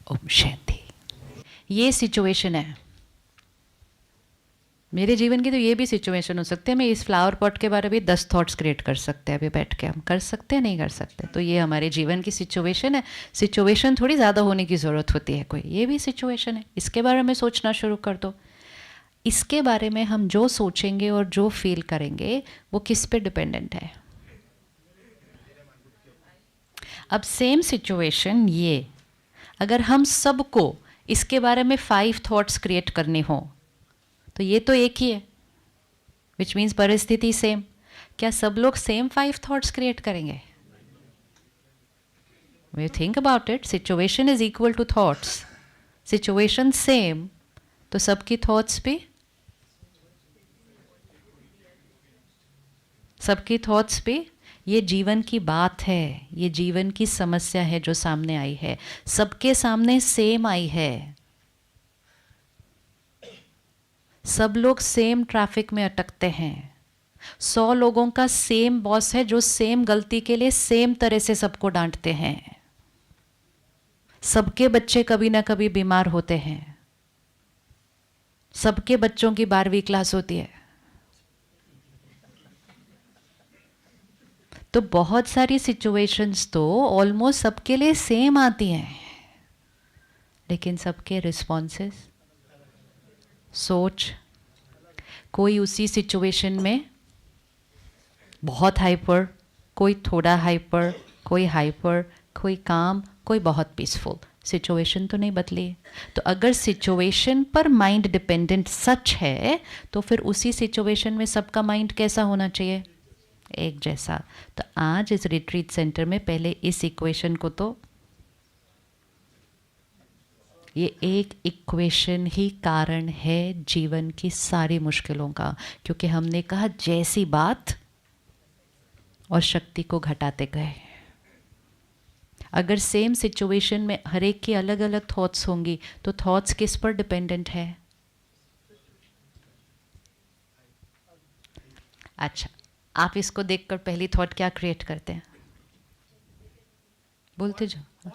ओम शांति। ये सिचुएशन है मेरे जीवन की, तो ये भी सिचुएशन हो सकते हैं। मैं इस फ्लावर पॉट के बारे में 10 थॉट्स क्रिएट कर सकते हैं अभी बैठ के। हम कर सकते हैं, नहीं कर सकते? तो ये हमारे जीवन की सिचुएशन है। सिचुएशन थोड़ी ज़्यादा होने की ज़रूरत होती है कोई, ये भी सिचुएशन है। इसके बारे में सोचना शुरू कर दो। इसके बारे में हम जो सोचेंगे और जो फील करेंगे वो किस पे डिपेंडेंट है? अब सेम सिचुएशन ये, अगर हम सबको इसके बारे में 5 थॉट्स क्रिएट करने हों तो ये तो एक ही है, विच मीन्स परिस्थिति सेम। क्या सब लोग सेम 5 थॉट्स क्रिएट करेंगे? We think about it, situation is equal to thoughts, situation same, तो सबकी थॉट्स भी, सबकी थॉट्स भी। ये जीवन की बात है, ये जीवन की समस्या है जो सामने आई है, सबके सामने सेम आई है। सब लोग सेम ट्रैफिक में अटकते हैं। 100 लोगों का सेम बॉस है जो सेम गलती के लिए सेम तरह से सबको डांटते हैं। सबके बच्चे कभी ना कभी बीमार होते हैं। सबके बच्चों की 12वीं क्लास होती है। तो बहुत सारी सिचुएशंस तो ऑलमोस्ट सबके लिए सेम आती हैं, लेकिन सबके रिस्पॉन्सेस, सोच, कोई उसी सिचुएशन में बहुत हाइपर, कोई थोड़ा हाइपर, कोई हाइपर, कोई काम, कोई बहुत पीसफुल। सिचुएशन तो नहीं बदली। तो अगर सिचुएशन पर माइंड डिपेंडेंट सच है तो फिर उसी सिचुएशन में सबका माइंड कैसा होना चाहिए? एक जैसा। तो आज इस रिट्रीट सेंटर में पहले इस इक्वेशन को, तो ये एक इक्वेशन ही कारण है जीवन की सारी मुश्किलों का, क्योंकि हमने कहा जैसी बात और शक्ति को घटाते गए। अगर सेम सिचुएशन में हर एक की अलग अलग थॉट्स होंगी तो थॉट्स किस पर डिपेंडेंट है? अच्छा, आप इसको देखकर पहली थॉट क्या क्रिएट करते हैं? बोलते जाओ।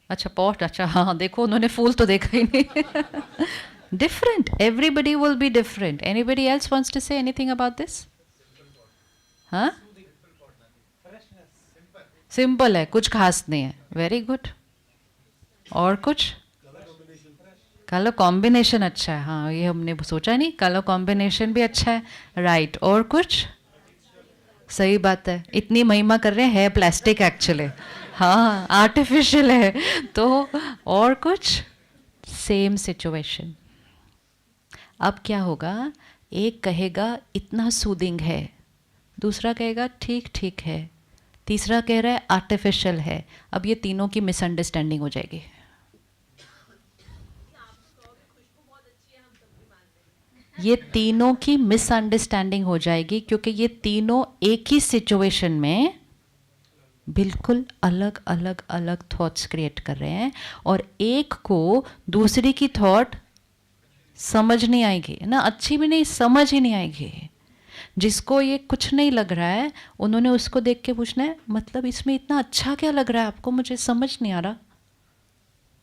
अच्छा, पॉट। अच्छा, हाँ, देखो उन्होंने फूल तो देखा ही नहीं। Different, everybody will be different. Anybody else wants to say anything about this? हाँ, सिंपल है, कुछ खास नहीं है। Very good. और कुछ? कलर कॉम्बिनेशन अच्छा है। हाँ, ये हमने सोचा नहीं, कलर कॉम्बिनेशन भी अच्छा है। राइट। और कुछ? सही बात है, इतनी महिमा कर रहे हैं, है प्लास्टिक एक्चुअली। हाँ, आर्टिफिशियल है। तो और कुछ? Same situation. अब क्या होगा? एक कहेगा इतना सूदिंग है, दूसरा कहेगा ठीक ठीक है, तीसरा कह रहा है आर्टिफिशियल है। अब ये तीनों की मिसअंडरस्टैंडिंग हो जाएगी। ये तीनों की मिसअंडरस्टैंडिंग हो जाएगी, क्योंकि ये तीनों एक ही सिचुएशन में बिल्कुल अलग अलग अलग थॉट्स क्रिएट कर रहे हैं, और एक को दूसरी की थॉट समझ नहीं आएगी ना, अच्छी भी नहीं, समझ ही नहीं आएगी। जिसको ये कुछ नहीं लग रहा है, उन्होंने उसको देख के पूछना है मतलब इसमें इतना अच्छा क्या लग रहा है आपको, मुझे समझ नहीं आ रहा।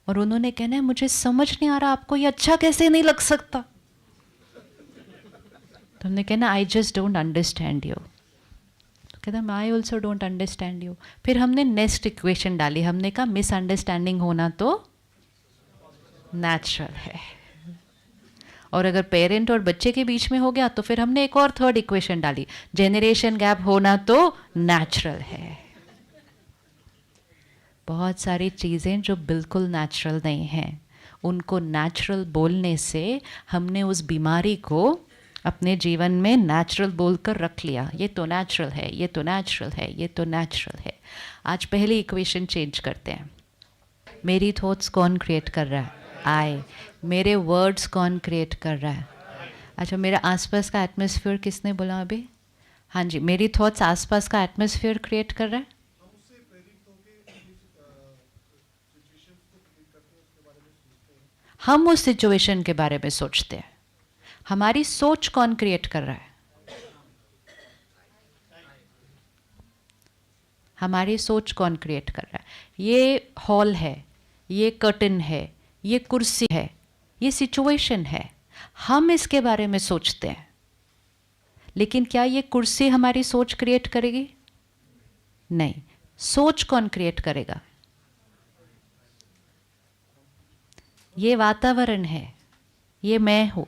और उन्होंने कहना है मुझे समझ नहीं आ रहा, आपको ये अच्छा कैसे नहीं लग सकता? तो हमने कहना I just don't understand you. तो कहता I also don't understand you. फिर हमने नेक्स्ट इक्वेशन डाली, हमने कहा मिसअंडरस्टैंडिंग होना तो नेचुरल है, और अगर पेरेंट और बच्चे के बीच में हो गया तो फिर हमने एक और थर्ड इक्वेशन डाली, जेनरेशन गैप होना तो नेचुरल है। बहुत सारी चीज़ें जो बिल्कुल नेचुरल नहीं हैं, उनको नेचुरल बोलने से हमने उस बीमारी को अपने जीवन में नेचुरल बोलकर रख लिया। ये तो नेचुरल है, ये तो नेचुरल है, ये तो नेचुरल है। आज पहली इक्वेशन चेंज करते हैं। मेरी थॉट्स कौन क्रिएट कर रहा है? आई। मेरे वर्ड्स कौन क्रिएट कर रहा है? अच्छा, मेरा आसपास का एटमॉस्फेयर किसने बोला अभी? हाँ जी, मेरी थॉट्स आसपास का एटमॉस्फेयर क्रिएट कर रहा है। हम उस सिचुएशन के बारे में सोचते हैं। हमारी सोच कौन क्रिएट कर रहा है? हमारी सोच कौन क्रिएट कर रहा है? ये हॉल है, ये कर्टन है, ये कुर्सी है, ये सिचुएशन है, हम इसके बारे में सोचते हैं, लेकिन क्या ये कुर्सी हमारी सोच क्रिएट करेगी? नहीं। सोच कौन क्रिएट करेगा? ये वातावरण है, ये मैं हूं।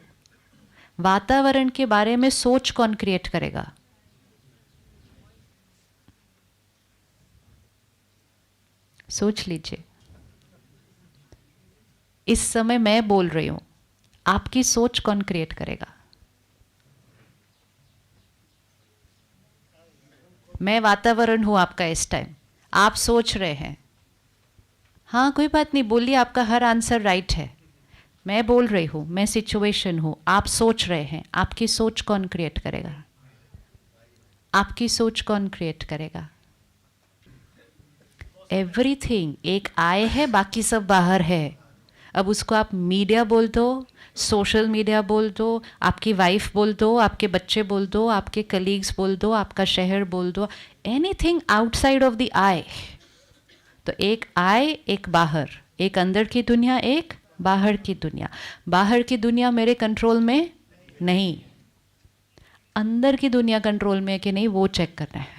वातावरण के बारे में सोच कौन क्रिएट करेगा? सोच लीजिए। इस समय मैं बोल रही हूं, आपकी सोच कौन क्रिएट करेगा? मैं वातावरण हूं आपका इस टाइम, आप सोच रहे हैं। हाँ कोई बात नहीं, बोलिए, आपका हर आंसर राइट है। मैं बोल रही हूं, मैं सिचुएशन हूं, आप सोच रहे हैं। आपकी सोच कौन क्रिएट करेगा? आपकी सोच कौन क्रिएट करेगा? एवरीथिंग। एक आय है, बाकी सब बाहर है। अब उसको आप मीडिया बोल दो, सोशल मीडिया बोल दो, आपकी वाइफ बोल दो, आपके बच्चे बोल दो, आपके कलीग्स बोल दो, आपका शहर बोल दो, एनीथिंग आउटसाइड ऑफ द आई। तो एक आय, एक बाहर, एक अंदर की दुनिया, एक बाहर की दुनिया। बाहर की दुनिया मेरे कंट्रोल में नहीं, अंदर की दुनिया कंट्रोल में है कि नहीं वो चेक करना है।